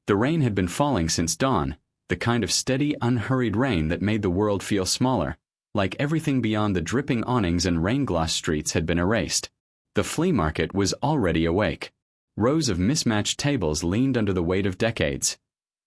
The rain had been falling since dawn, the kind of steady, unhurried rain that made the world feel smaller, like everything beyond the dripping awnings and rain-glossed streets had been erased. The flea market was already awake. Rows of mismatched tables leaned under the weight of decades.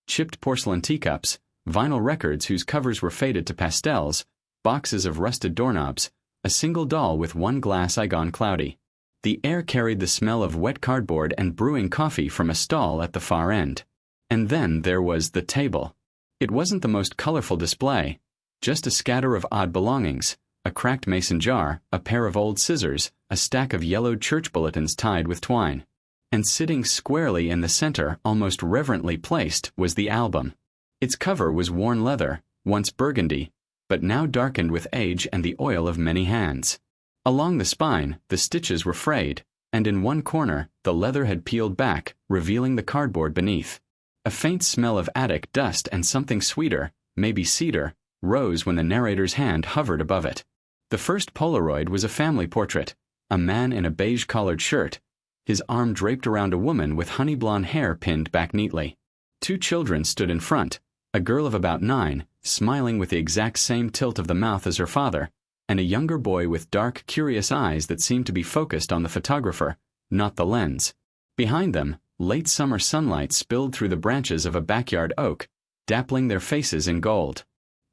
Chipped porcelain teacups, vinyl records whose covers were faded to pastels, boxes of rusted doorknobs, a single doll with one glass eye gone cloudy. The air carried the smell of wet cardboard and brewing coffee from a stall at the far end. And then there was the table. It wasn't the most colorful display, just a scatter of odd belongings, a cracked mason jar, a pair of old scissors, a stack of yellowed church bulletins tied with twine. And sitting squarely in the center, almost reverently placed, was the album. Its cover was worn leather, once burgundy, but now darkened with age and the oil of many hands. Along the spine, the stitches were frayed, and in one corner, the leather had peeled back, revealing the cardboard beneath. A faint smell of attic dust and something sweeter, maybe cedar, rose when the narrator's hand hovered above it. The first Polaroid was a family portrait, a man in a beige-collared shirt, his arm draped around a woman with honey blonde hair pinned back neatly. 2 children stood in front, a girl of about 9, smiling with the exact same tilt of the mouth as her father, and a younger boy with dark, curious eyes that seemed to be focused on the photographer, not the lens. Behind them, late summer sunlight spilled through the branches of a backyard oak, dappling their faces in gold.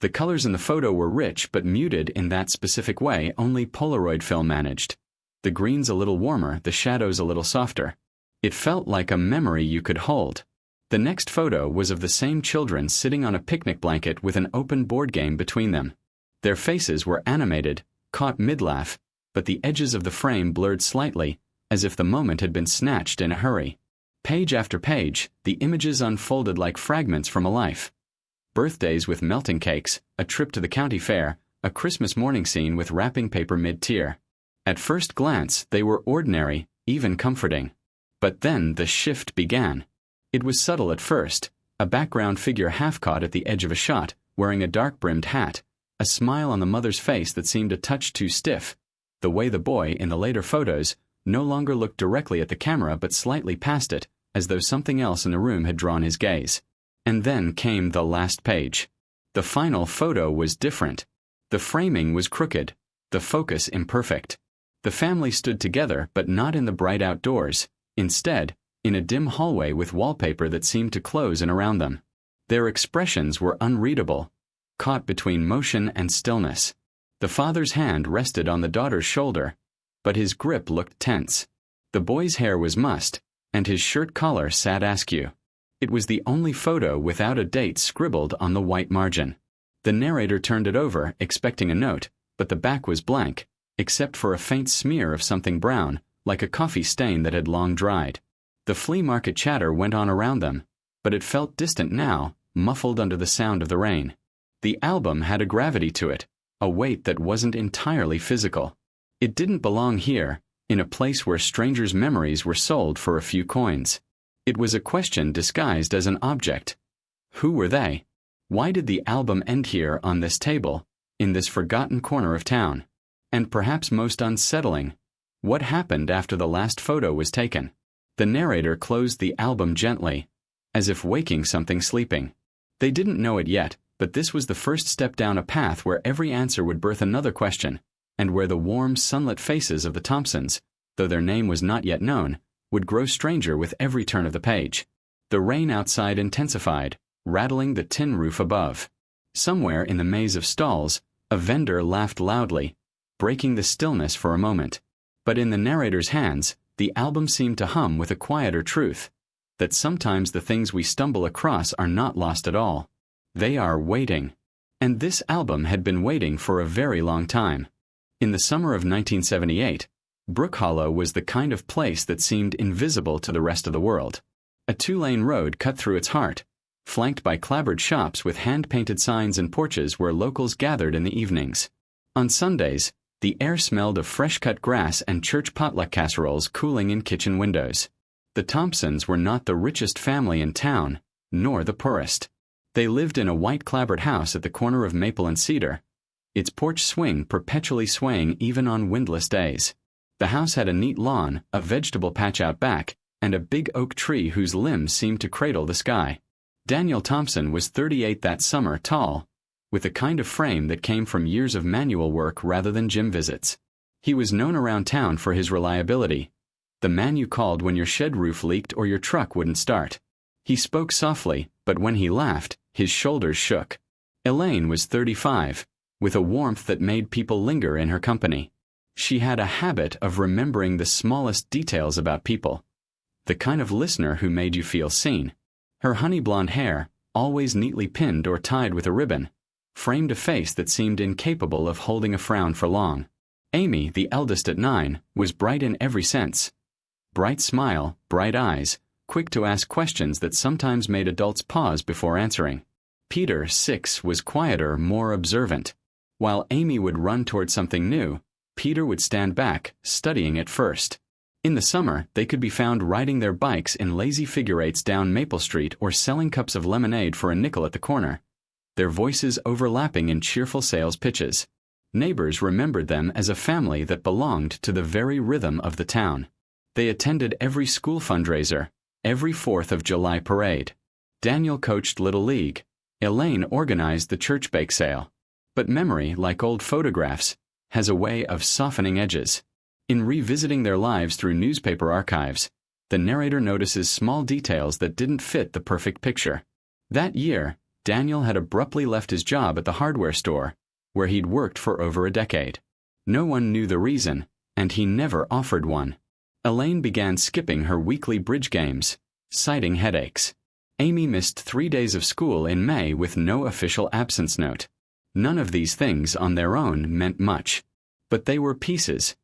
The colors in the photo were rich but muted in that specific way only Polaroid film managed. The greens a little warmer, the shadows a little softer. It felt like a memory you could hold. The next photo was of the same children sitting on a picnic blanket with an open board game between them. Their faces were animated, caught mid-laugh, but the edges of the frame blurred slightly, as if the moment had been snatched in a hurry. Page after page, the images unfolded like fragments from a life. Birthdays with melting cakes, a trip to the county fair, a Christmas morning scene with wrapping paper mid-tier. At first glance, they were ordinary, even comforting. But then the shift began. It was subtle at first, a background figure half caught at the edge of a shot, wearing a dark-brimmed hat, a smile on the mother's face that seemed a touch too stiff, the way the boy, in the later photos, no longer looked directly at the camera but slightly past it, as though something else in the room had drawn his gaze. And then came the last page. The final photo was different. The framing was crooked, the focus imperfect. The family stood together but not in the bright outdoors, instead, in a dim hallway with wallpaper that seemed to close in around them. Their expressions were unreadable, caught between motion and stillness. The father's hand rested on the daughter's shoulder, but his grip looked tense. The boy's hair was mussed, and his shirt collar sat askew. It was the only photo without a date scribbled on the white margin. The narrator turned it over, expecting a note, but the back was blank, except for a faint smear of something brown, like a coffee stain that had long dried. The flea market chatter went on around them, but it felt distant now, muffled under the sound of the rain. The album had a gravity to it, a weight that wasn't entirely physical. It didn't belong here, in a place where strangers' memories were sold for a few coins. It was a question disguised as an object. Who were they? Why did the album end here on this table, in this forgotten corner of town? And perhaps most unsettling, what happened after the last photo was taken? The narrator closed the album gently, as if waking something sleeping. They didn't know it yet, but this was the first step down a path where every answer would birth another question, and where the warm, sunlit faces of the Thompsons, though their name was not yet known, would grow stranger with every turn of the page. The rain outside intensified, rattling the tin roof above. Somewhere in the maze of stalls, a vendor laughed loudly, breaking the stillness for a moment. But in the narrator's hands, the album seemed to hum with a quieter truth, that sometimes the things we stumble across are not lost at all. They are waiting. And this album had been waiting for a very long time. In the summer of 1978, Brook Hollow was the kind of place that seemed invisible to the rest of the world. A 2-lane road cut through its heart, flanked by clapboard shops with hand-painted signs and porches where locals gathered in the evenings. On Sundays, the air smelled of fresh-cut grass and church potluck casseroles cooling in kitchen windows. The Thompsons were not the richest family in town, nor the poorest. They lived in a white clapboard house at the corner of Maple and Cedar, its porch swing perpetually swaying even on windless days. The house had a neat lawn, a vegetable patch out back, and a big oak tree whose limbs seemed to cradle the sky. Daniel Thompson was 38 that summer, tall, with a kind of frame that came from years of manual work rather than gym visits. He was known around town for his reliability, the man you called when your shed roof leaked or your truck wouldn't start. He spoke softly, but when he laughed, his shoulders shook. Elaine was 35, with a warmth that made people linger in her company. She had a habit of remembering the smallest details about people, the kind of listener who made you feel seen. Her honey blonde hair, always neatly pinned or tied with a ribbon, framed a face that seemed incapable of holding a frown for long. Amy, the eldest at 9, was bright in every sense. Bright smile, bright eyes, quick to ask questions that sometimes made adults pause before answering. Peter, 6, was quieter, more observant. While Amy would run toward something new, Peter would stand back, studying it first. In the summer, they could be found riding their bikes in lazy figure eights down Maple Street or selling cups of lemonade for a nickel at the corner, their voices overlapping in cheerful sales pitches. Neighbors remembered them as a family that belonged to the very rhythm of the town. They attended every school fundraiser, every 4th of July parade. Daniel coached Little League. Elaine organized the church bake sale. But memory, like old photographs, has a way of softening edges. In revisiting their lives through newspaper archives, the narrator notices small details that didn't fit the perfect picture. That year, Daniel had abruptly left his job at the hardware store, where he'd worked for over a decade. No one knew the reason, and he never offered one. Elaine began skipping her weekly bridge games, citing headaches. Amy missed 3 days of school in May with no official absence note. None of these things on their own meant much. But they were pieces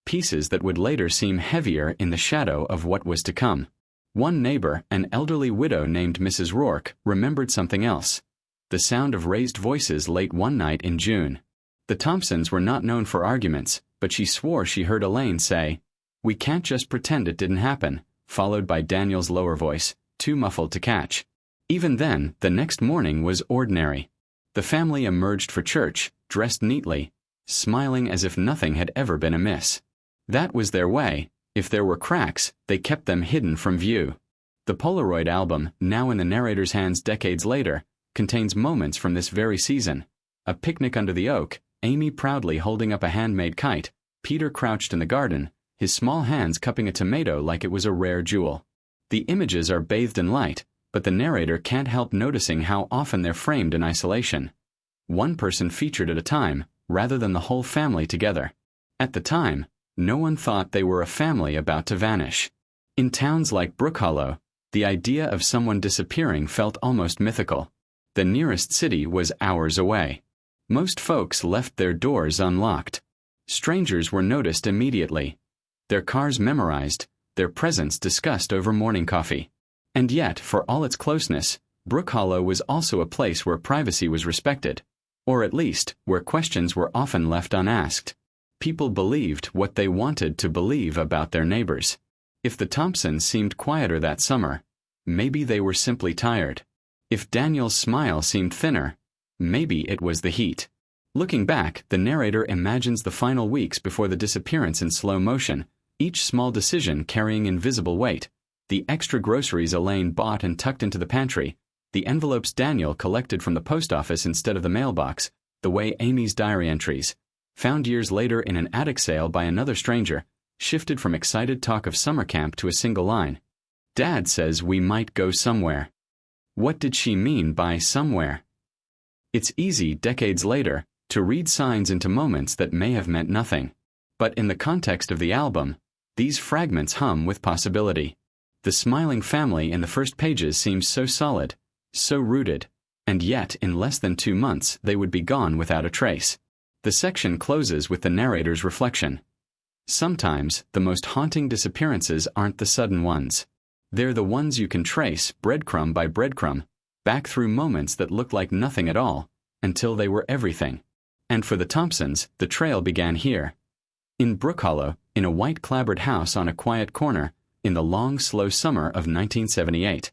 that would later seem heavier in the shadow of what was to come. One neighbor, an elderly widow named Mrs. Rourke, remembered something else: the sound of raised voices late one night in June. The Thompsons were not known for arguments, but she swore she heard Elaine say, "We can't just pretend it didn't happen," followed by Daniel's lower voice, too muffled to catch. Even then, the next morning was ordinary. The family emerged for church, dressed neatly, smiling as if nothing had ever been amiss. That was their way. If there were cracks, they kept them hidden from view. The Polaroid album, now in the narrator's hands decades later, contains moments from this very season. A picnic under the oak, Amy proudly holding up a handmade kite, Peter crouched in the garden, his small hands cupping a tomato like it was a rare jewel. The images are bathed in light, but the narrator can't help noticing how often they're framed in isolation. One person featured at a time, rather than the whole family together. At the time, no one thought they were a family about to vanish. In towns like Brook Hollow, the idea of someone disappearing felt almost mythical. The nearest city was hours away. Most folks left their doors unlocked. Strangers were noticed immediately, their cars memorized, their presence discussed over morning coffee. And yet, for all its closeness, Brook Hollow was also a place where privacy was respected, or at least where questions were often left unasked. People believed what they wanted to believe about their neighbors. If the Thompsons seemed quieter that summer, maybe they were simply tired. If Daniel's smile seemed thinner, maybe it was the heat. Looking back, the narrator imagines the final weeks before the disappearance in slow motion, each small decision carrying invisible weight: the extra groceries Elaine bought and tucked into the pantry, the envelopes Daniel collected from the post office instead of the mailbox, the way Amy's diary entries, found years later in an attic sale by another stranger, shifted from excited talk of summer camp to a single line: "Dad says we might go somewhere." What did she mean by somewhere? It's easy, decades later, to read signs into moments that may have meant nothing. But in the context of the album, these fragments hum with possibility. The smiling family in the first pages seems so solid, so rooted, and yet in less than 2 months they would be gone without a trace. The section closes with the narrator's reflection: sometimes the most haunting disappearances aren't the sudden ones. They're the ones you can trace, breadcrumb by breadcrumb, back through moments that looked like nothing at all, until they were everything. And for the Thompsons, the trail began here. In Brook Hollow, in a white clapboard house on a quiet corner, in the long, slow summer of 1978.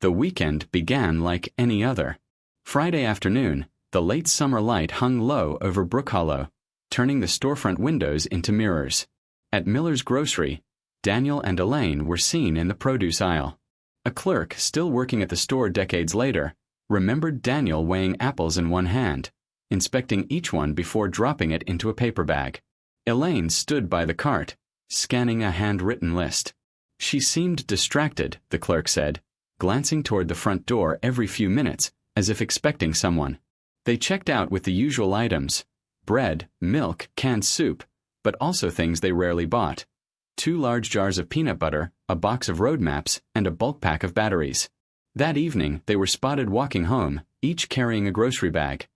The weekend began like any other. Friday afternoon, the late summer light hung low over Brook Hollow, turning the storefront windows into mirrors. At Miller's Grocery, Daniel and Elaine were seen in the produce aisle. A clerk, still working at the store decades later, remembered Daniel weighing apples in one hand, inspecting each one before dropping it into a paper bag. Elaine stood by the cart, scanning a handwritten list. She seemed distracted, the clerk said, glancing toward the front door every few minutes, as if expecting someone. They checked out with the usual items: bread, milk, canned soup, but also things they rarely bought: 2 large jars of peanut butter, a box of road maps, and a bulk pack of batteries. That evening, they were spotted walking home, each carrying a grocery bag.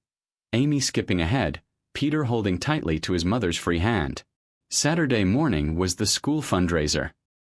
Amy skipping ahead, Peter holding tightly to his mother's free hand. Saturday morning was the school fundraiser.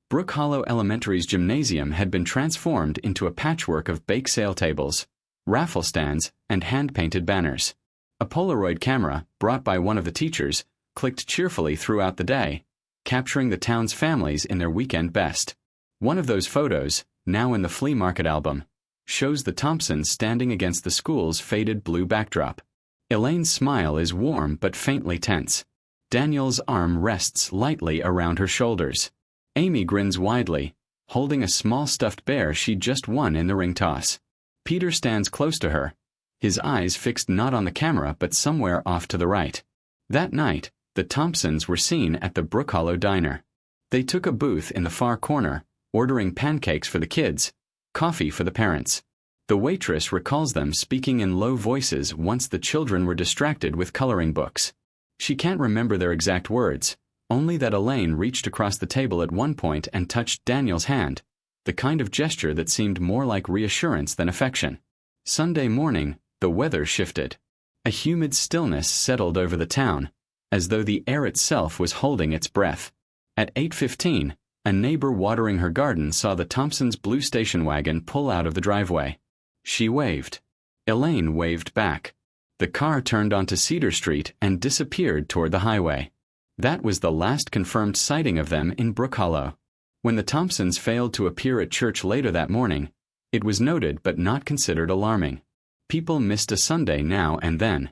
Brook Hollow Elementary's gymnasium had been transformed into a patchwork of bake sale tables, raffle stands, and hand-painted banners. A Polaroid camera, brought by one of the teachers, clicked cheerfully throughout the day, capturing the town's families in their weekend best. One of those photos, now in the flea market album, shows the Thompsons standing against the school's faded blue backdrop. Elaine's smile is warm but faintly tense. Daniel's arm rests lightly around her shoulders. Amy grins widely, holding a small stuffed bear she just won in the ring toss. Peter stands close to her, his eyes fixed not on the camera but somewhere off to the right. That night, the Thompsons were seen at the Brook Hollow Diner. They took a booth in the far corner, ordering pancakes for the kids, coffee for the parents. The waitress recalls them speaking in low voices once the children were distracted with coloring books. She can't remember their exact words, only that Elaine reached across the table at one point and touched Daniel's hand, the kind of gesture that seemed more like reassurance than affection. Sunday morning, the weather shifted. A humid stillness settled over the town, as though the air itself was holding its breath. At 8:15, a neighbor watering her garden saw the Thompsons' blue station wagon pull out of the driveway. She waved. Elaine waved back. The car turned onto Cedar Street and disappeared toward the highway. That was the last confirmed sighting of them in Brook Hollow. When the Thompsons failed to appear at church later that morning, it was noted but not considered alarming. People missed a Sunday now and then.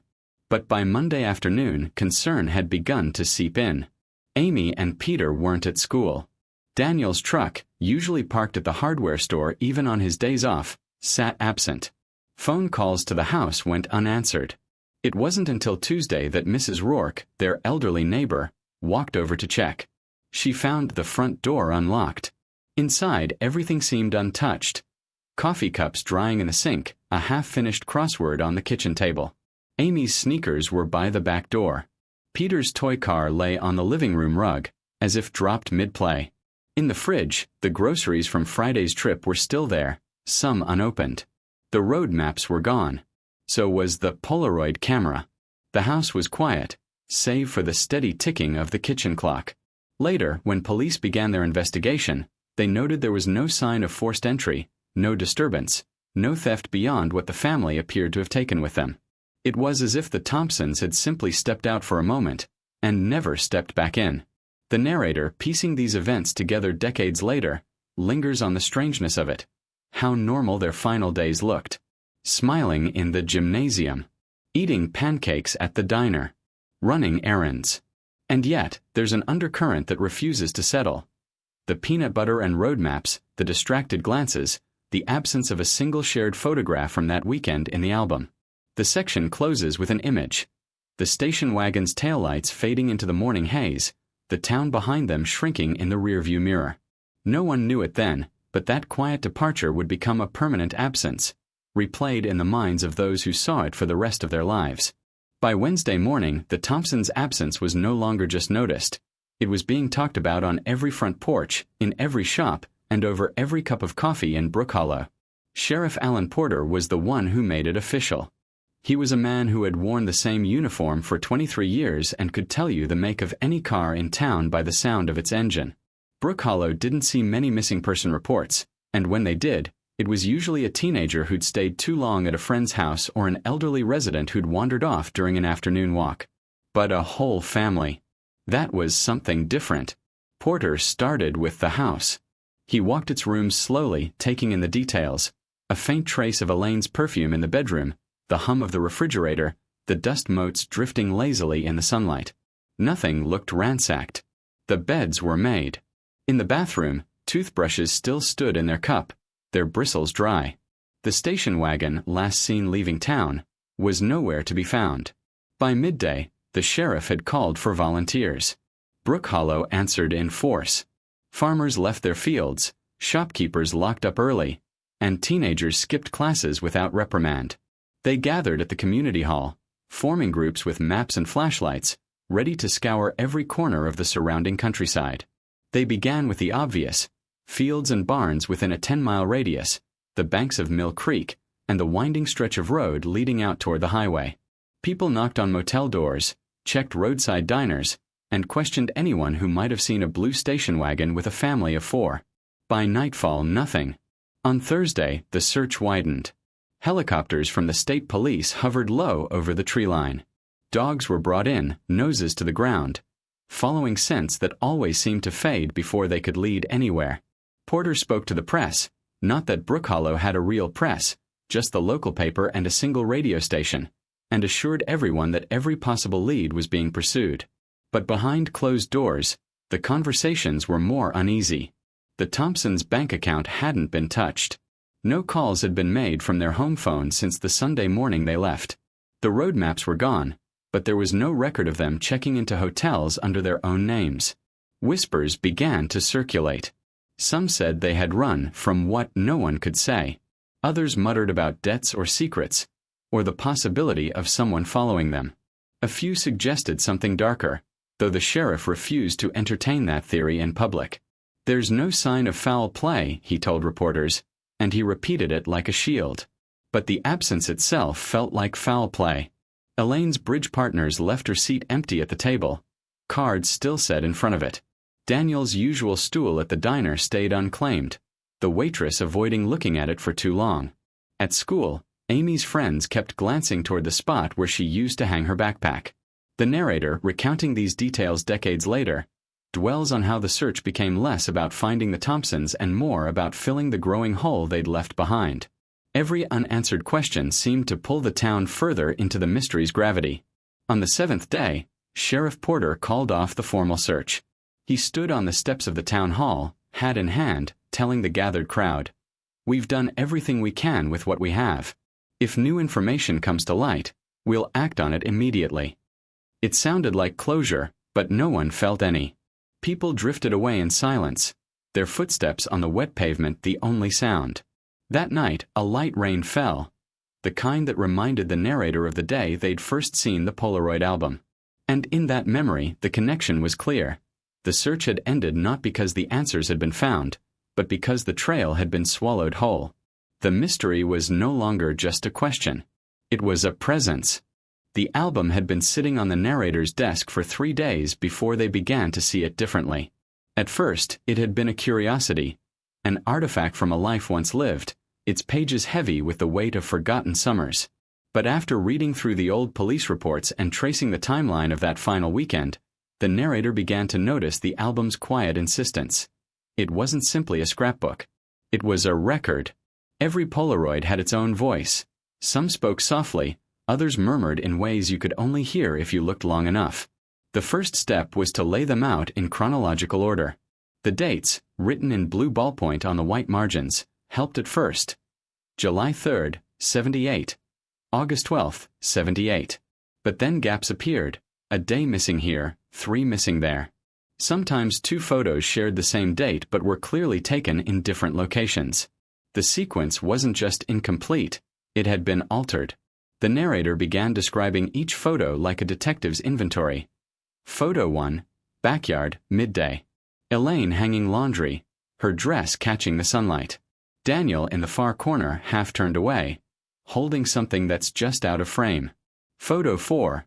But by Monday afternoon, concern had begun to seep in. Amy and Peter weren't at school. Daniel's truck, usually parked at the hardware store even on his days off, sat absent. Phone calls to the house went unanswered. It wasn't until Tuesday that Mrs. Rourke, their elderly neighbor, walked over to check. She found the front door unlocked. Inside, everything seemed untouched. Coffee cups drying in the sink, a half-finished crossword on the kitchen table. Amy's sneakers were by the back door. Peter's toy car lay on the living room rug, as if dropped mid-play. In the fridge, the groceries from Friday's trip were still there, some unopened. The road maps were gone. So was the Polaroid camera. The house was quiet, save for the steady ticking of the kitchen clock. Later, when police began their investigation, they noted there was no sign of forced entry, no disturbance, no theft beyond what the family appeared to have taken with them. It was as if the Thompsons had simply stepped out for a moment and never stepped back in. The narrator, piecing these events together decades later, lingers on the strangeness of it. How normal their final days looked. Smiling in the gymnasium, eating pancakes at the diner, running errands. And yet, there's an undercurrent that refuses to settle. The peanut butter and road maps, the distracted glances, the absence of a single shared photograph from that weekend in the album. The section closes with an image. The station wagon's taillights fading into the morning haze, the town behind them shrinking in the rearview mirror. No one knew it then, but that quiet departure would become a permanent absence, replayed in the minds of those who saw it for the rest of their lives. By Wednesday morning, the Thompsons' absence was no longer just noticed. It was being talked about on every front porch, in every shop, and over every cup of coffee in Brook Hollow. Sheriff Alan Porter was the one who made it official. He was a man who had worn the same uniform for 23 years and could tell you the make of any car in town by the sound of its engine. Brook Hollow didn't see many missing person reports, and when they did, it was usually a teenager who'd stayed too long at a friend's house or an elderly resident who'd wandered off during an afternoon walk. But a whole family. That was something different. Porter started with the house. He walked its rooms slowly, taking in the details. A faint trace of Elaine's perfume in the bedroom, the hum of the refrigerator, the dust motes drifting lazily in the sunlight. Nothing looked ransacked. The beds were made. In the bathroom, toothbrushes still stood in their cup, their bristles dry. The station wagon, last seen leaving town, was nowhere to be found. By midday, the sheriff had called for volunteers. Brook Hollow answered in force. Farmers left their fields, shopkeepers locked up early, and teenagers skipped classes without reprimand. They gathered at the community hall, forming groups with maps and flashlights, ready to scour every corner of the surrounding countryside. They began with the obvious: fields and barns within a 10-mile radius, the banks of Mill Creek, and the winding stretch of road leading out toward the highway. People knocked on motel doors, checked roadside diners, and questioned anyone who might have seen a blue station wagon with a family of 4. By nightfall, nothing. On Thursday, the search widened. Helicopters from the state police hovered low over the tree line. Dogs were brought in, noses to the ground, following scents that always seemed to fade before they could lead anywhere. Porter spoke to the press, not that Brook Hollow had a real press, just the local paper and a single radio station, and assured everyone that every possible lead was being pursued. But behind closed doors, the conversations were more uneasy. The Thompsons' bank account hadn't been touched. No calls had been made from their home phone since the Sunday morning they left. The road maps were gone, but there was no record of them checking into hotels under their own names. Whispers began to circulate. Some said they had run from what no one could say. Others muttered about debts or secrets, or the possibility of someone following them. A few suggested something darker, though the sheriff refused to entertain that theory in public. "There's no sign of foul play," he told reporters, and he repeated it like a shield. But the absence itself felt like foul play. Elaine's bridge partners left her seat empty at the table, cards still set in front of it. Daniel's usual stool at the diner stayed unclaimed, the waitress avoiding looking at it for too long. At school, Amy's friends kept glancing toward the spot where she used to hang her backpack. The narrator, recounting these details decades later, dwells on how the search became less about finding the Thompsons and more about filling the growing hole they'd left behind. Every unanswered question seemed to pull the town further into the mystery's gravity. On the 7th day, Sheriff Porter called off the formal search. He stood on the steps of the town hall, hat in hand, telling the gathered crowd, "We've done everything we can with what we have. If new information comes to light, we'll act on it immediately." It sounded like closure, but no one felt any. People drifted away in silence, their footsteps on the wet pavement the only sound. That night, a light rain fell, the kind that reminded the narrator of the day they'd first seen the Polaroid album. And in that memory, the connection was clear. The search had ended not because the answers had been found, but because the trail had been swallowed whole. The mystery was no longer just a question. It was a presence. The album had been sitting on the narrator's desk for 3 days before they began to see it differently. At first, it had been a curiosity, an artifact from a life once lived, its pages heavy with the weight of forgotten summers. But after reading through the old police reports and tracing the timeline of that final weekend, the narrator began to notice the album's quiet insistence. It wasn't simply a scrapbook. It was a record. Every Polaroid had its own voice. Some spoke softly, others murmured in ways you could only hear if you looked long enough. The first step was to lay them out in chronological order. The dates, written in blue ballpoint on the white margins, helped at first. July 3rd, 78. August 12th, 78. But then gaps appeared, a day missing here, 3 missing there. Sometimes 2 photos shared the same date but were clearly taken in different locations. The sequence wasn't just incomplete, it had been altered. The narrator began describing each photo like a detective's inventory. Photo 1, backyard, midday. Elaine hanging laundry, her dress catching the sunlight. Daniel in the far corner, half turned away, holding something that's just out of frame. Photo 4,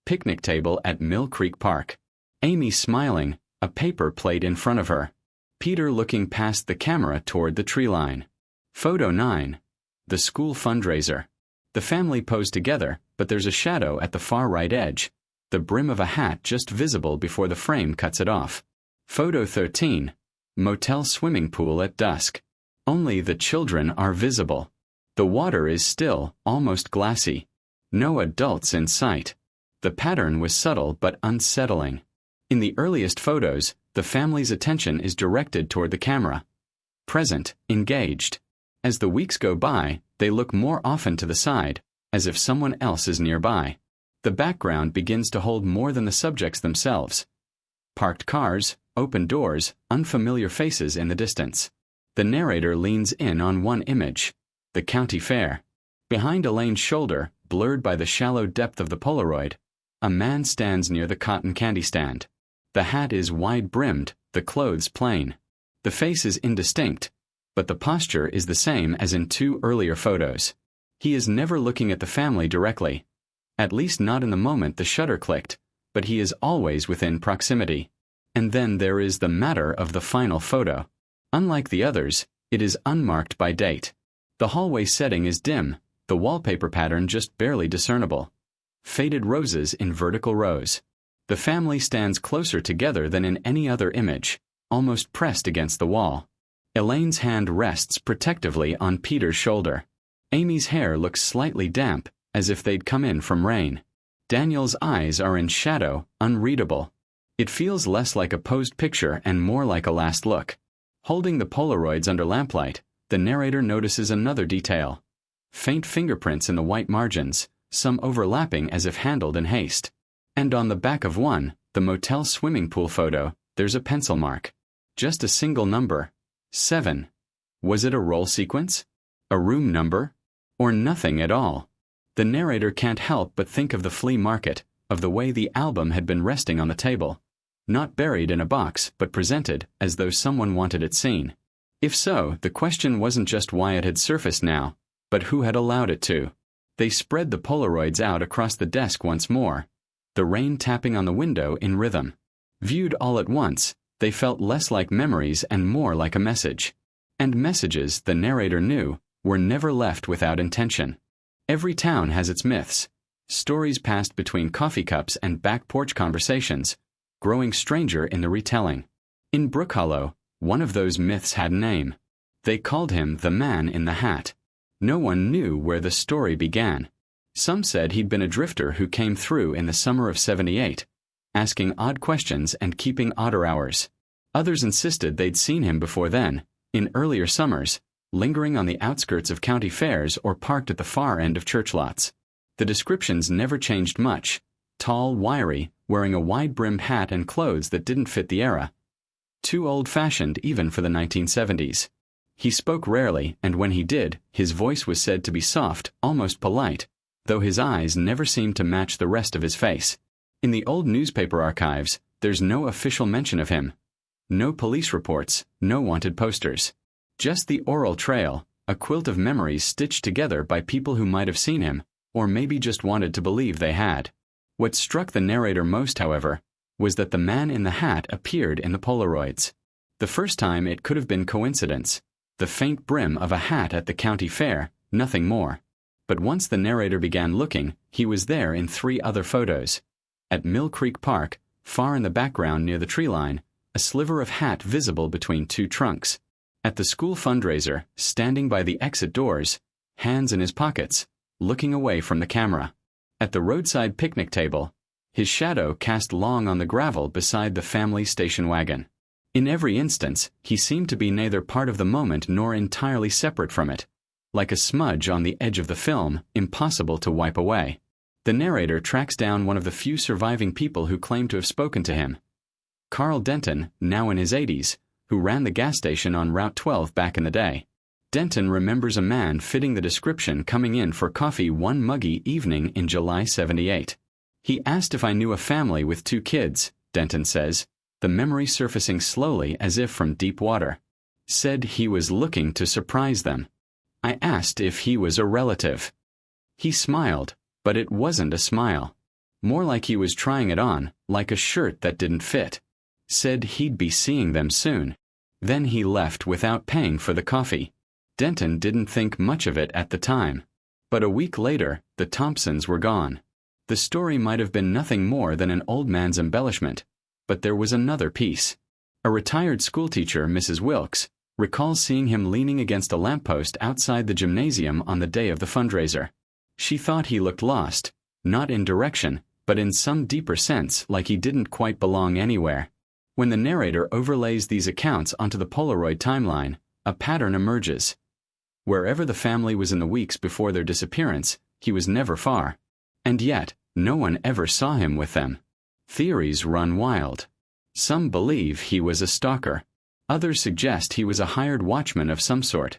picnic table at Mill Creek Park. Amy smiling, a paper plate in front of her. Peter looking past the camera toward the tree line. Photo 9, the school fundraiser. The family posed together, but there's a shadow at the far right edge, the brim of a hat just visible before the frame cuts it off. Photo 13, motel swimming pool at dusk. Only the children are visible. The water is still, almost glassy. No adults in sight. The pattern was subtle but unsettling. In the earliest photos, the family's attention is directed toward the camera. Present, engaged. As the weeks go by, they look more often to the side, as if someone else is nearby. The background begins to hold more than the subjects themselves. Parked cars, open doors, unfamiliar faces in the distance. The narrator leans in on one image, the county fair. Behind Elaine's shoulder, blurred by the shallow depth of the Polaroid, a man stands near the cotton candy stand. The hat is wide-brimmed, the clothes plain. The face is indistinct, but the posture is the same as in two earlier photos. He is never looking at the family directly. At least not in the moment the shutter clicked, but he is always within proximity. And then there is the matter of the final photo. Unlike the others, it is unmarked by date. The hallway setting is dim, the wallpaper pattern just barely discernible. Faded roses in vertical rows. The family stands closer together than in any other image, almost pressed against the wall. Elaine's hand rests protectively on Peter's shoulder. Amy's hair looks slightly damp, as if they'd come in from rain. Daniel's eyes are in shadow, unreadable. It feels less like a posed picture and more like a last look. Holding the Polaroids under lamplight, the narrator notices another detail. Faint fingerprints in the white margins, some overlapping as if handled in haste. And on the back of one, the motel swimming pool photo, there's a pencil mark. Just a single number. 7. Was it a roll sequence? A room number? Or nothing at all? The narrator can't help but think of the flea market, of the way the album had been resting on the table. Not buried in a box, but presented as though someone wanted it seen. If so, the question wasn't just why it had surfaced now, but who had allowed it to. They spread the Polaroids out across the desk once more, the rain tapping on the window in rhythm. Viewed all at once, they felt less like memories and more like a message. And messages, the narrator knew, were never left without intention. Every town has its myths, stories passed between coffee cups and back porch conversations, growing stranger in the retelling. In Brook Hollow, one of those myths had a name. They called him the man in the hat. No one knew where the story began. Some said he'd been a drifter who came through in the summer of '78, asking odd questions and keeping odder hours. Others insisted they'd seen him before then, in earlier summers, lingering on the outskirts of county fairs or parked at the far end of church lots. The descriptions never changed much. Tall, wiry, wearing a wide-brimmed hat and clothes that didn't fit the era. Too old-fashioned even for the 1970s. He spoke rarely, and when he did, his voice was said to be soft, almost polite, though his eyes never seemed to match the rest of his face. In the old newspaper archives, there's no official mention of him. No police reports, no wanted posters. Just the oral trail, a quilt of memories stitched together by people who might have seen him, or maybe just wanted to believe they had. What struck the narrator most, however, was that the man in the hat appeared in the Polaroids. The first time it could have been coincidence, the faint brim of a hat at the county fair, nothing more. But once the narrator began looking, he was there in 3 other photos. At Mill Creek Park, far in the background near the tree line, a sliver of hat visible between 2 trunks. At the school fundraiser, standing by the exit doors, hands in his pockets, looking away from the camera. At the roadside picnic table, his shadow cast long on the gravel beside the family station wagon. In every instance, he seemed to be neither part of the moment nor entirely separate from it. Like a smudge on the edge of the film, impossible to wipe away. The narrator tracks down one of the few surviving people who claim to have spoken to him. Carl Denton, now in his 80s, who ran the gas station on Route 12 back in the day. Denton remembers a man fitting the description coming in for coffee one muggy evening in July '78. He asked if I knew a family with 2 kids, Denton says, the memory surfacing slowly as if from deep water. Said he was looking to surprise them. I asked if he was a relative. He smiled, but it wasn't a smile. More like he was trying it on, like a shirt that didn't fit. Said he'd be seeing them soon. Then he left without paying for the coffee. Denton didn't think much of it at the time. But a week later, the Thompsons were gone. The story might have been nothing more than an old man's embellishment, but there was another piece. A retired schoolteacher, Mrs. Wilkes, recalls seeing him leaning against a lamppost outside the gymnasium on the day of the fundraiser. She thought he looked lost, not in direction, but in some deeper sense like he didn't quite belong anywhere. When the narrator overlays these accounts onto the Polaroid timeline, a pattern emerges. Wherever the family was in the weeks before their disappearance, he was never far. And yet, no one ever saw him with them. Theories run wild. Some believe he was a stalker. Others suggest he was a hired watchman of some sort,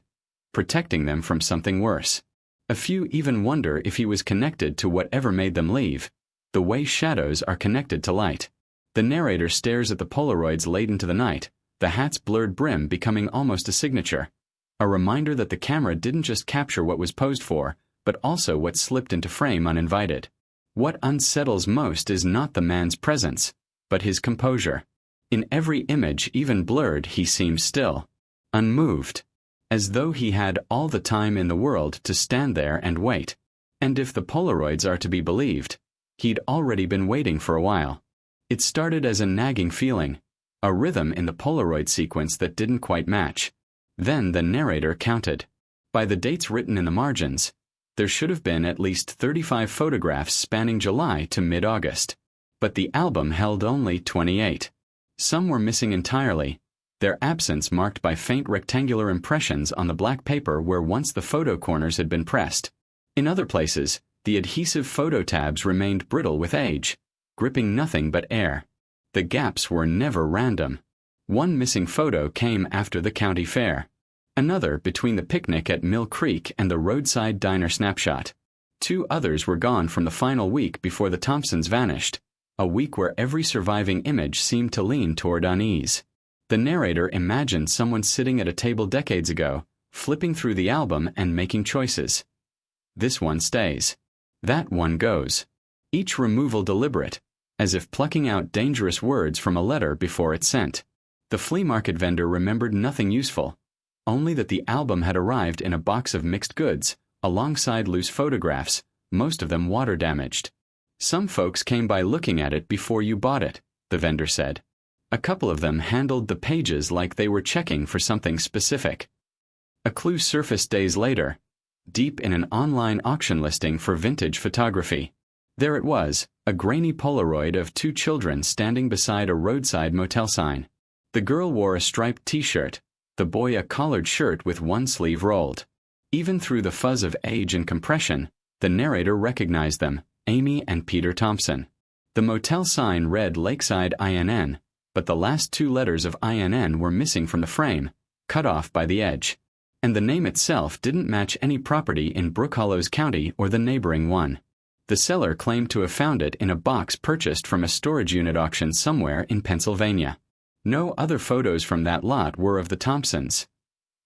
protecting them from something worse. A few even wonder if he was connected to whatever made them leave, the way shadows are connected to light. The narrator stares at the Polaroids late into the night, the hat's blurred brim becoming almost a signature, a reminder that the camera didn't just capture what was posed for, but also what slipped into frame uninvited. What unsettles most is not the man's presence, but his composure. In every image, even blurred, he seems still, unmoved, as though he had all the time in the world to stand there and wait. And if the Polaroids are to be believed, he'd already been waiting for a while. It started as a nagging feeling, a rhythm in the Polaroid sequence that didn't quite match. Then the narrator counted. By the dates written in the margins, there should have been at least 35 photographs spanning July to mid-August. But the album held only 28. Some were missing entirely, their absence marked by faint rectangular impressions on the black paper where once the photo corners had been pressed. In other places, the adhesive photo tabs remained brittle with age, gripping nothing but air. The gaps were never random. One missing photo came after the county fair. Another between the picnic at Mill Creek and the roadside diner snapshot. 2 others were gone from the final week before the Thompsons vanished, a week where every surviving image seemed to lean toward unease. The narrator imagined someone sitting at a table decades ago, flipping through the album and making choices. This one stays. That one goes. Each removal deliberate, as if plucking out dangerous words from a letter before it's sent. The flea market vendor remembered nothing useful, only that the album had arrived in a box of mixed goods, alongside loose photographs, most of them water-damaged. Some folks came by looking at it before you bought it, the vendor said. A couple of them handled the pages like they were checking for something specific. A clue surfaced days later, deep in an online auction listing for vintage photography. There it was, a grainy Polaroid of 2 children standing beside a roadside motel sign. The girl wore a striped t-shirt, the boy a collared shirt with one sleeve rolled. Even through the fuzz of age and compression, the narrator recognized them, Amy and Peter Thompson. The motel sign read Lakeside INN, but the last 2 letters of INN were missing from the frame, cut off by the edge. And the name itself didn't match any property in Brook Hollows County or the neighboring one. The seller claimed to have found it in a box purchased from a storage unit auction somewhere in Pennsylvania. No other photos from that lot were of the Thompsons.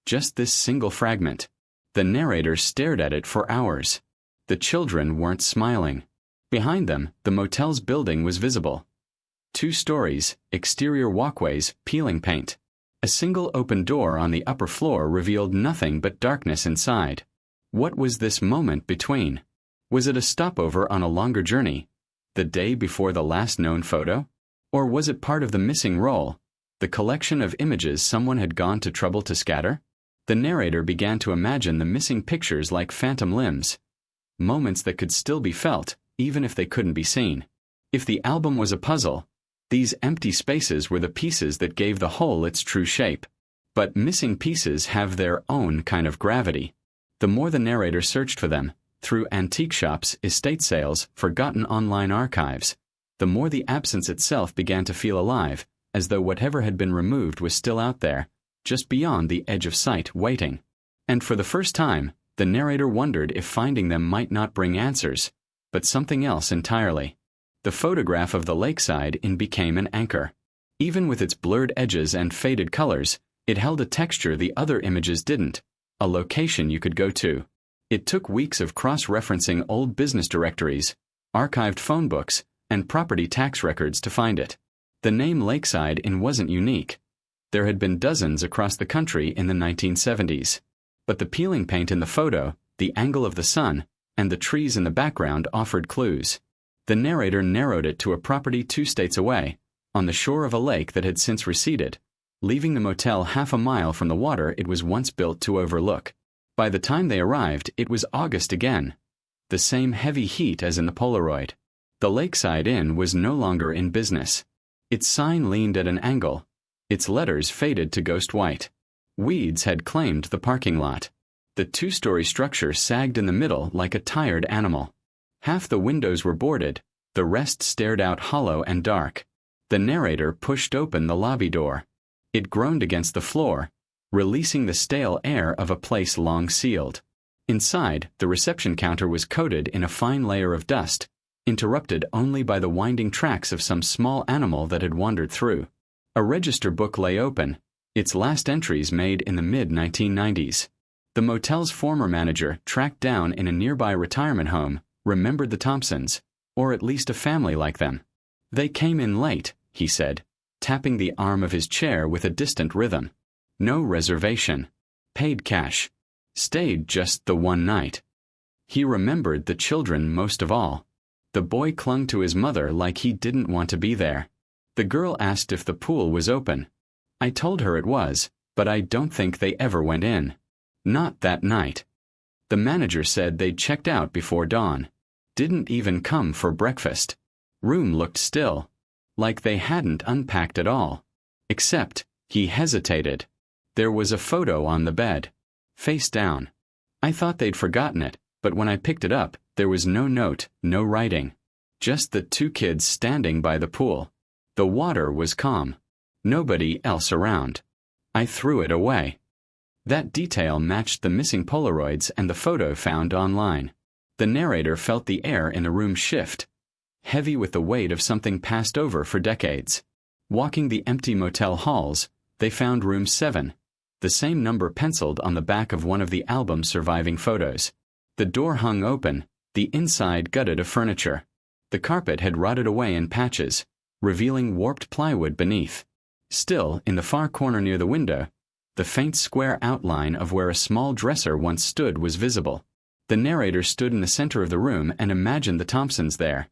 Just this single fragment. The narrator stared at it for hours. The children weren't smiling. Behind them, the motel's building was visible. 2 stories, exterior walkways, peeling paint. A single open door on the upper floor revealed nothing but darkness inside. What was this moment between? Was it a stopover on a longer journey, the day before the last known photo? Or was it part of the missing roll, the collection of images someone had gone to trouble to scatter? The narrator began to imagine the missing pictures like phantom limbs, moments that could still be felt, even if they couldn't be seen. If the album was a puzzle, these empty spaces were the pieces that gave the whole its true shape. But missing pieces have their own kind of gravity. The more the narrator searched for them, through antique shops, estate sales, forgotten online archives, the more the absence itself began to feel alive, as though whatever had been removed was still out there, just beyond the edge of sight, waiting. And for the first time, the narrator wondered if finding them might not bring answers, but something else entirely. The photograph of the lakeside became an anchor. Even with its blurred edges and faded colors, it held a texture the other images didn't, a location you could go to. It took weeks of cross-referencing old business directories, archived phone books, and property tax records to find it. The name Lakeside wasn't unique. There had been dozens across the country in the 1970s. But the peeling paint in the photo, the angle of the sun, and the trees in the background offered clues. The narrator narrowed it to a property 2 states away, on the shore of a lake that had since receded, leaving the motel half a mile from the water it was once built to overlook. By the time they arrived, it was August again. The same heavy heat as in the Polaroid. The Lakeside Inn was no longer in business. Its sign leaned at an angle. Its letters faded to ghost white. Weeds had claimed the parking lot. The two-story structure sagged in the middle like a tired animal. Half the windows were boarded, the rest stared out hollow and dark. The narrator pushed open the lobby door. It groaned against the floor, releasing the stale air of a place long sealed. Inside, the reception counter was coated in a fine layer of dust, interrupted only by the winding tracks of some small animal that had wandered through. A register book lay open, its last entries made in the mid-1990s. The motel's former manager, tracked down in a nearby retirement home, remembered the Thompsons, or at least a family like them. They came in late, he said, tapping the arm of his chair with a distant rhythm. No reservation. Paid cash. Stayed just the one night. He remembered the children most of all. The boy clung to his mother like he didn't want to be there. The girl asked if the pool was open. I told her it was, but I don't think they ever went in. Not that night. The manager said they'd checked out before dawn. Didn't even come for breakfast. Room looked still, like they hadn't unpacked at all. Except, he hesitated. There was a photo on the bed, face down. I thought they'd forgotten it, but when I picked it up, there was no note, no writing. Just the two kids standing by the pool. The water was calm. Nobody else around. I threw it away. That detail matched the missing Polaroids and the photo found online. The narrator felt the air in the room shift, heavy with the weight of something passed over for decades. Walking the empty motel halls, they found room 7, the same number penciled on the back of one of the album's surviving photos. The door hung open, the inside gutted of furniture. The carpet had rotted away in patches, revealing warped plywood beneath. Still, in the far corner near the window, the faint square outline of where a small dresser once stood was visible. The narrator stood in the center of the room and imagined the Thompsons there.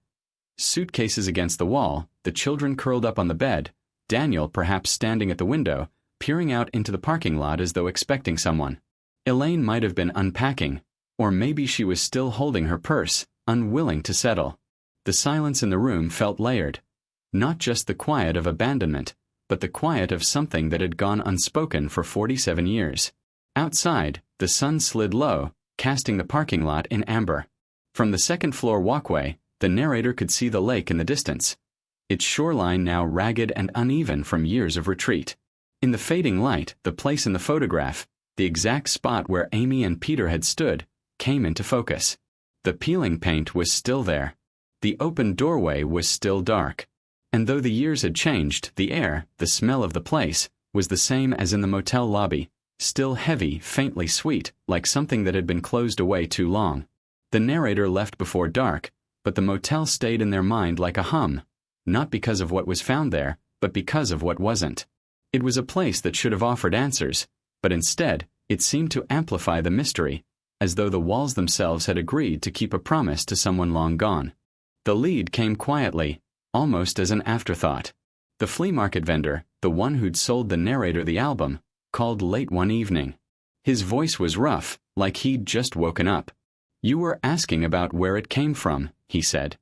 Suitcases against the wall, the children curled up on the bed, Daniel perhaps standing at the window, peering out into the parking lot as though expecting someone. Elaine might have been unpacking, or maybe she was still holding her purse, unwilling to settle. The silence in the room felt layered. Not just the quiet of abandonment, but the quiet of something that had gone unspoken for 47 years. Outside, the sun slid low, casting the parking lot in amber. From the second-floor walkway, the narrator could see the lake in the distance, its shoreline now ragged and uneven from years of retreat. In the fading light, the place in the photograph, the exact spot where Amy and Peter had stood, came into focus. The peeling paint was still there. The open doorway was still dark. And though the years had changed, the air, the smell of the place, was the same as in the motel lobby, still heavy, faintly sweet, like something that had been closed away too long. The narrator left before dark, but the motel stayed in their mind like a hum, not because of what was found there, but because of what wasn't. It was a place that should have offered answers, but instead, it seemed to amplify the mystery, as though the walls themselves had agreed to keep a promise to someone long gone. The lead came quietly, almost as an afterthought. The flea market vendor, the one who'd sold the narrator the album, called late one evening. His voice was rough, like he'd just woken up. "You were asking about where it came from," he said.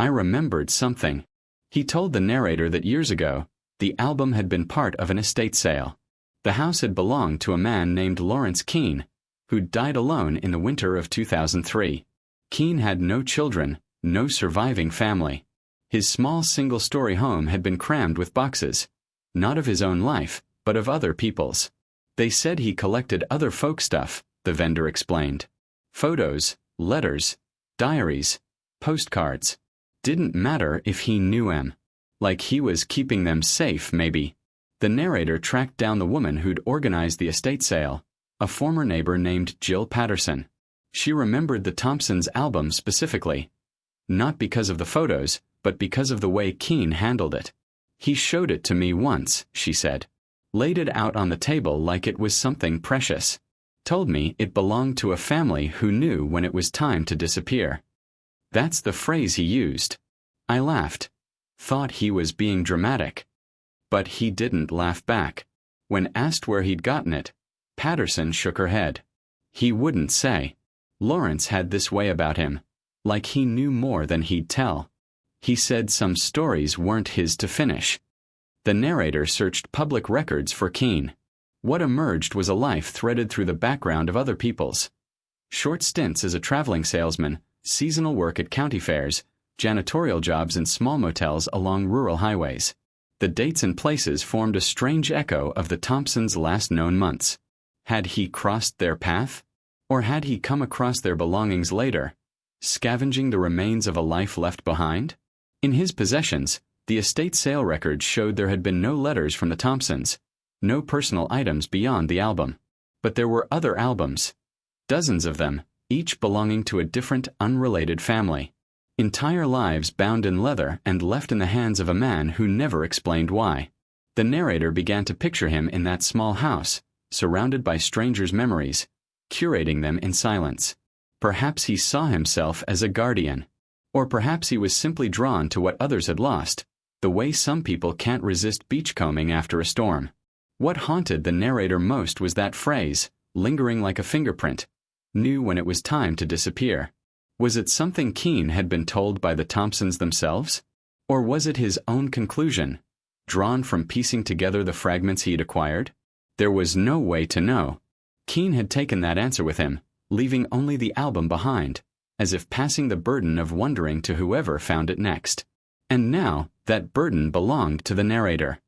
I remembered something. He told the narrator that years ago, the album had been part of an estate sale. The house had belonged to a man named Lawrence Keene, who died alone in the winter of 2003. Keene had no children, no surviving family. His small single-story home had been crammed with boxes, not of his own life, but of other people's. They said he collected other folk stuff, the vendor explained. Photos, letters, diaries, postcards. Didn't matter if he knew him. Like he was keeping them safe, maybe. The narrator tracked down the woman who'd organized the estate sale, a former neighbor named Jill Patterson. She remembered the Thompsons' album specifically. Not because of the photos, but because of the way Keene handled it. "He showed it to me once," she said. "Laid it out on the table like it was something precious. Told me it belonged to a family who knew when it was time to disappear." That's the phrase he used. I laughed. Thought he was being dramatic. But he didn't laugh back. When asked where he'd gotten it, Patterson shook her head. He wouldn't say. Lawrence had this way about him, like he knew more than he'd tell. He said some stories weren't his to finish. The narrator searched public records for Keene. What emerged was a life threaded through the background of other people's. Short stints as a traveling salesman, seasonal work at county fairs, janitorial jobs in small motels along rural highways. The dates and places formed a strange echo of the Thompsons' last known months. Had he crossed their path? Or had he come across their belongings later, scavenging the remains of a life left behind? In his possessions, the estate sale records showed there had been no letters from the Thompsons, no personal items beyond the album. But there were other albums. Dozens of them, each belonging to a different, unrelated family. Entire lives bound in leather and left in the hands of a man who never explained why. The narrator began to picture him in that small house, surrounded by strangers' memories, curating them in silence. Perhaps he saw himself as a guardian. Or perhaps he was simply drawn to what others had lost, the way some people can't resist beachcombing after a storm. What haunted the narrator most was that phrase, lingering like a fingerprint, knew when it was time to disappear. Was it something Keene had been told by the Thompsons themselves? Or was it his own conclusion, drawn from piecing together the fragments he'd acquired? There was no way to know. Keene had taken that answer with him, leaving only the album behind, as if passing the burden of wondering to whoever found it next. And now, that burden belonged to the narrator.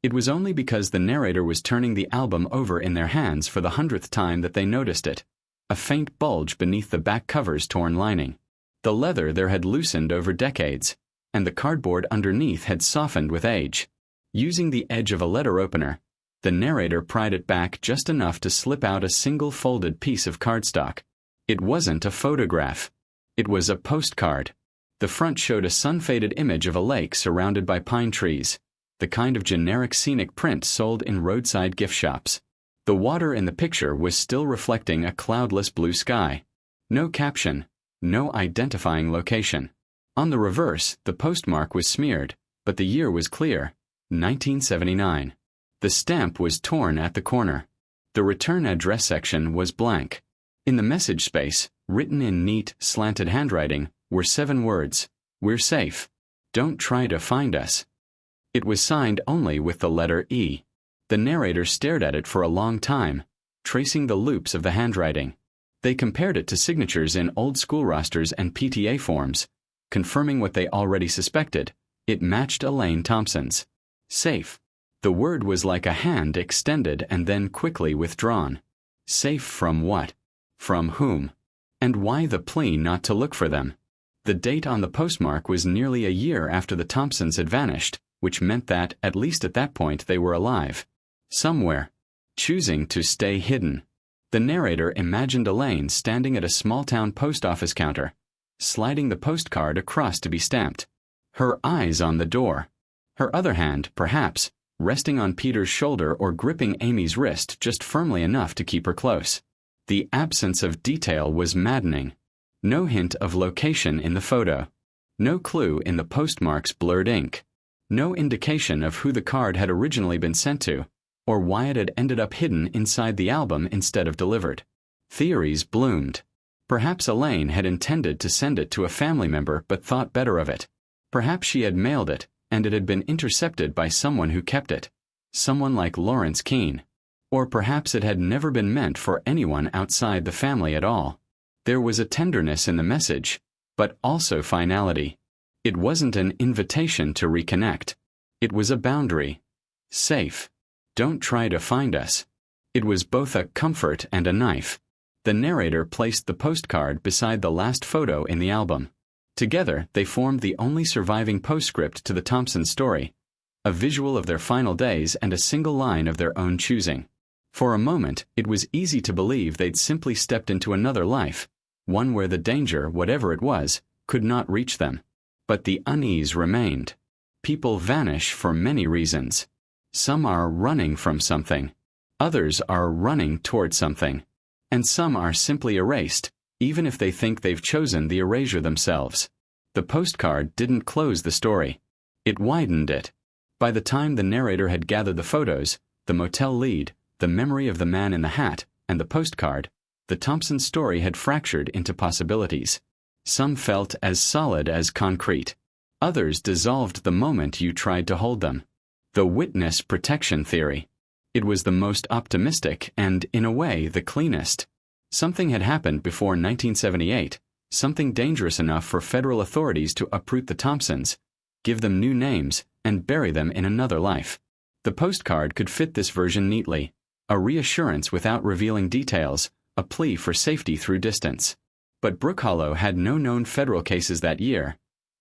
It was only because the narrator was turning the album over in their hands for the 100th time that they noticed it. A faint bulge beneath the back cover's torn lining. The leather there had loosened over decades, and the cardboard underneath had softened with age. Using the edge of a letter opener, the narrator pried it back just enough to slip out a single folded piece of cardstock. It wasn't a photograph. It was a postcard. The front showed a sun-faded image of a lake surrounded by pine trees, the kind of generic scenic print sold in roadside gift shops. The water in the picture was still reflecting a cloudless blue sky. No caption, no identifying location. On the reverse, the postmark was smeared, but the year was clear, 1979. The stamp was torn at the corner. The return address section was blank. In the message space, written in neat, slanted handwriting, were 7 words: "We're safe. Don't try to find us." It was signed only with the letter E. The narrator stared at it for a long time, tracing the loops of the handwriting. They compared it to signatures in old school rosters and PTA forms, confirming what they already suspected. It matched Elaine Thompson's. Safe. The word was like a hand extended and then quickly withdrawn. Safe from what? From whom? And why the plea not to look for them? The date on the postmark was nearly a year after the Thompsons had vanished, which meant that, at least at that point, they were alive. Somewhere. Choosing to stay hidden. The narrator imagined Elaine standing at a small-town post office counter, sliding the postcard across to be stamped. Her eyes on the door. Her other hand, perhaps, resting on Peter's shoulder or gripping Amy's wrist just firmly enough to keep her close. The absence of detail was maddening. No hint of location in the photo. No clue in the postmark's blurred ink. No indication of who the card had originally been sent to, or why it had ended up hidden inside the album instead of delivered. Theories bloomed. Perhaps Elaine had intended to send it to a family member but thought better of it. Perhaps she had mailed it, and it had been intercepted by someone who kept it. Someone like Lawrence Keene. Or perhaps it had never been meant for anyone outside the family at all. There was a tenderness in the message, but also finality. It wasn't an invitation to reconnect. It was a boundary. Safe. Don't try to find us. It was both a comfort and a knife. The narrator placed the postcard beside the last photo in the album. Together, they formed the only surviving postscript to the Thompson story, a visual of their final days and a single line of their own choosing. For a moment, it was easy to believe they'd simply stepped into another life, one where the danger, whatever it was, could not reach them. But the unease remained. People vanish for many reasons. Some are running from something. Others are running toward something. And some are simply erased, even if they think they've chosen the erasure themselves. The postcard didn't close the story. It widened it. By the time the narrator had gathered the photos, the motel lead, the memory of the man in the hat, and the postcard, the Thompson story had fractured into possibilities. Some felt as solid as concrete. Others dissolved the moment you tried to hold them. The witness protection theory. It was the most optimistic and, in a way, the cleanest. Something had happened before 1978, something dangerous enough for federal authorities to uproot the Thompsons, give them new names, and bury them in another life. The postcard could fit this version neatly, a reassurance without revealing details, a plea for safety through distance. But Brook Hollow had no known federal cases that year,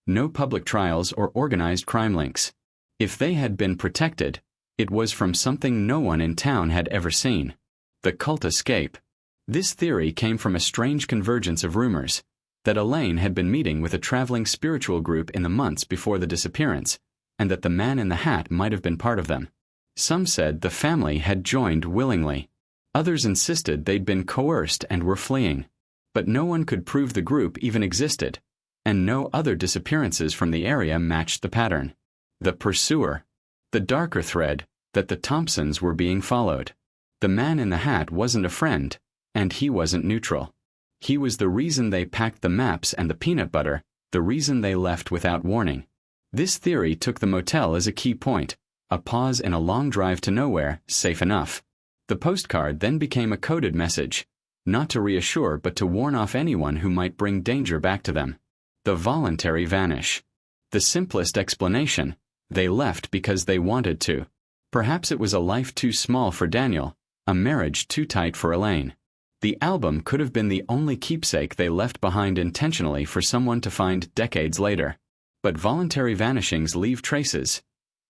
no public trials or organized crime links. If they had been protected, it was from something no one in town had ever seen. The cult escape. This theory came from a strange convergence of rumors that Elaine had been meeting with a traveling spiritual group in the months before the disappearance, and that the man in the hat might have been part of them. Some said the family had joined willingly. Others insisted they'd been coerced and were fleeing. But no one could prove the group even existed, and no other disappearances from the area matched the pattern. The pursuer. The darker thread, that the Thompsons were being followed. The man in the hat wasn't a friend, and he wasn't neutral. He was the reason they packed the maps and the peanut butter, the reason they left without warning. This theory took the motel as a key point, a pause in a long drive to nowhere, safe enough. The postcard then became a coded message, not to reassure but to warn off anyone who might bring danger back to them. The voluntary vanish. The simplest explanation, they left because they wanted to. Perhaps it was a life too small for Daniel, a marriage too tight for Elaine. The album could have been the only keepsake they left behind intentionally for someone to find decades later. But voluntary vanishings leave traces.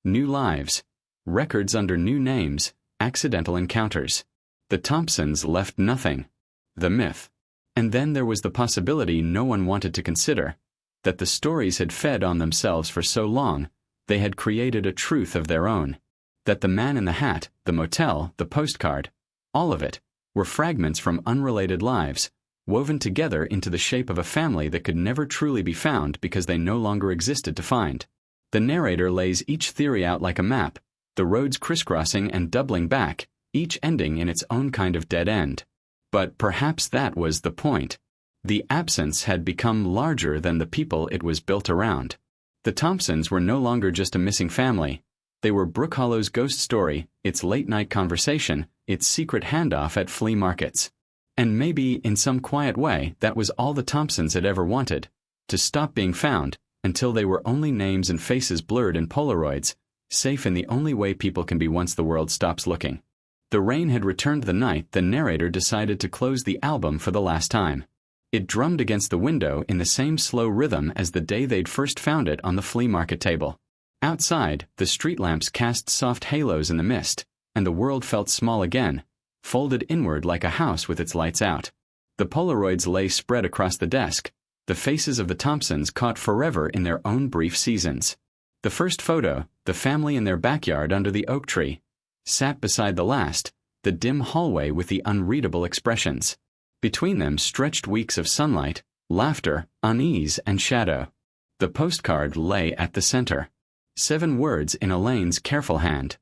New lives. Records under new names. Accidental encounters. The Thompsons left nothing. The myth. And then there was the possibility no one wanted to consider, that the stories had fed on themselves for so long, they had created a truth of their own. That the man in the hat, the motel, the postcard, all of it, were fragments from unrelated lives, woven together into the shape of a family that could never truly be found because they no longer existed to find. The narrator lays each theory out like a map, the roads crisscrossing and doubling back, each ending in its own kind of dead end. But perhaps that was the point. The absence had become larger than the people it was built around. The Thompsons were no longer just a missing family. They were Brook Hollow's ghost story, its late-night conversation, its secret handoff at flea markets. And maybe, in some quiet way, that was all the Thompsons had ever wanted, to stop being found, until they were only names and faces blurred in Polaroids, safe in the only way people can be once the world stops looking. The rain had returned the night the narrator decided to close the album for the last time. It drummed against the window in the same slow rhythm as the day they'd first found it on the flea market table. Outside, the street lamps cast soft halos in the mist, and the world felt small again, folded inward like a house with its lights out. The Polaroids lay spread across the desk, the faces of the Thompsons caught forever in their own brief seasons. The first photo, the family in their backyard under the oak tree, sat beside the last, the dim hallway with the unreadable expressions. Between them stretched weeks of sunlight, laughter, unease, and shadow. The postcard lay at the center. 7 words in Elaine's careful hand.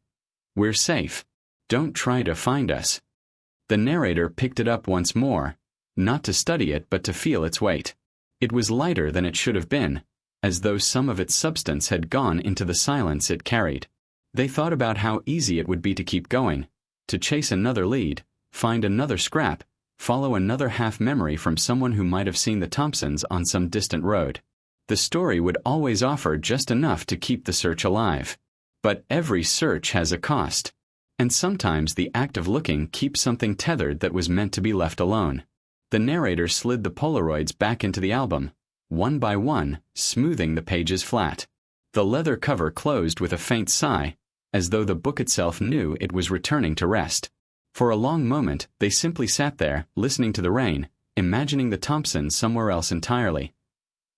"We're safe. Don't try to find us." The narrator picked it up once more, not to study it but to feel its weight. It was lighter than it should have been, as though some of its substance had gone into the silence it carried. They thought about how easy it would be to keep going, to chase another lead, find another scrap, follow another half-memory from someone who might have seen the Thompsons on some distant road. The story would always offer just enough to keep the search alive. But every search has a cost. And sometimes the act of looking keeps something tethered that was meant to be left alone. The narrator slid the Polaroids back into the album, one by one, smoothing the pages flat. The leather cover closed with a faint sigh, as though the book itself knew it was returning to rest. For a long moment, they simply sat there, listening to the rain, imagining the Thompsons somewhere else entirely.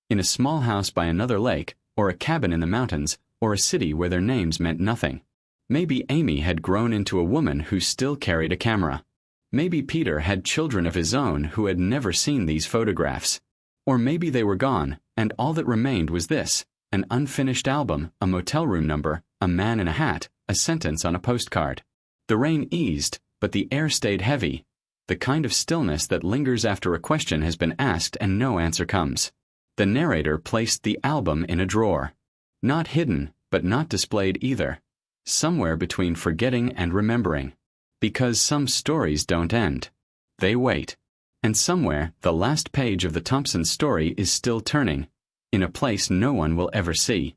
In a small house by another lake, or a cabin in the mountains, or a city where their names meant nothing. Maybe Amy had grown into a woman who still carried a camera. Maybe Peter had children of his own who had never seen these photographs. Or maybe they were gone, and all that remained was this, an unfinished album, a motel room number, a man in a hat, a sentence on a postcard. The rain eased, but the air stayed heavy, the kind of stillness that lingers after a question has been asked and no answer comes. The narrator placed the album in a drawer. Not hidden, but not displayed either. somewhere between forgetting and remembering. Because some stories don't end. They wait. And somewhere, the last page of the Thompson story is still turning, in a place no one will ever see.